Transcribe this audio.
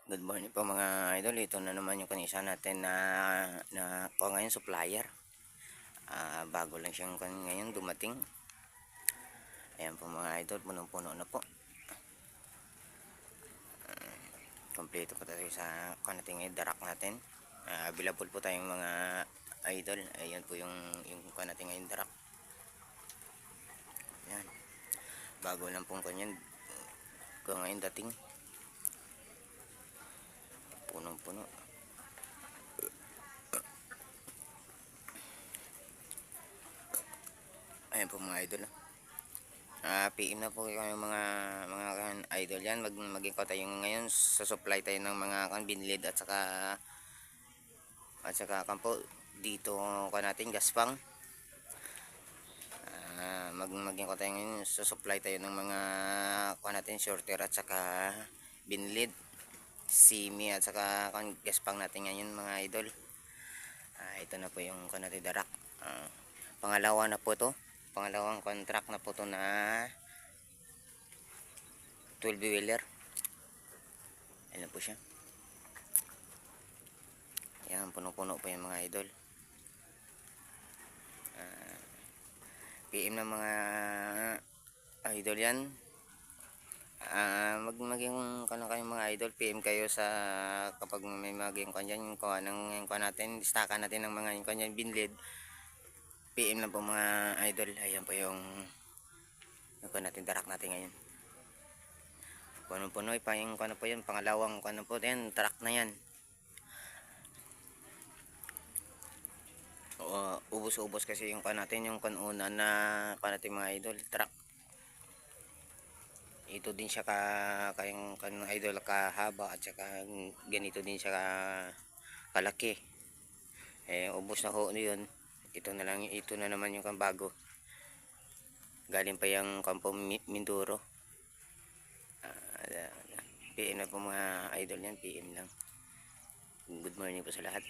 Good morning po mga idol. Ito na naman yung kanisa natin na ngayon supplier. Bago lang siyang ngayon dumating. Ayan po mga idol, punong-puno na po. Kompleto po tayo sa kanating darak natin. Available po tayong mga idol. Ayan po yung kanating darak. Ayan. Bago lang pong kanyan ngayon dating. Punong-puno. Ayan po mga idol. PM na po yung mga idol yan. Mag-ikaw tayo ngayon sa supply tayo ng mga binlid at saka kampo dito ka natin gaspang. Mag-ikaw tayo ngayon sa supply tayo ng mga natin shorter at saka binlid, simi at saka gaspang natin ngayon mga idol. Ito na po yung natin darak. Pangalawa na po to. Pangalawang contract na po to na 12 wheeler. Ayan po siya. Ayan, puno-puno po yung mga idol. PM ng mga idol yan. Maging kayo mga idol, PM kayo sa kapag may maging kanyan yung kuha natin, listakan natin ng mga kanyan binlid. PM lang po mga idol. Ayan po yung natin darak natin ngayon. Puno-puno pa yung po yan, pangalawang po yan, truck na yan. Ubos-ubos kasi yung natin yung una na natin mga idol, truck. Ito din siya kayong idol kahaba at saka ganito din siya kalaki. Ubos na ho yun. Ito na naman yung bago. Galing pa yung kampo Mindoro. PM na po mga idol yan, PM lang. Good morning po sa lahat.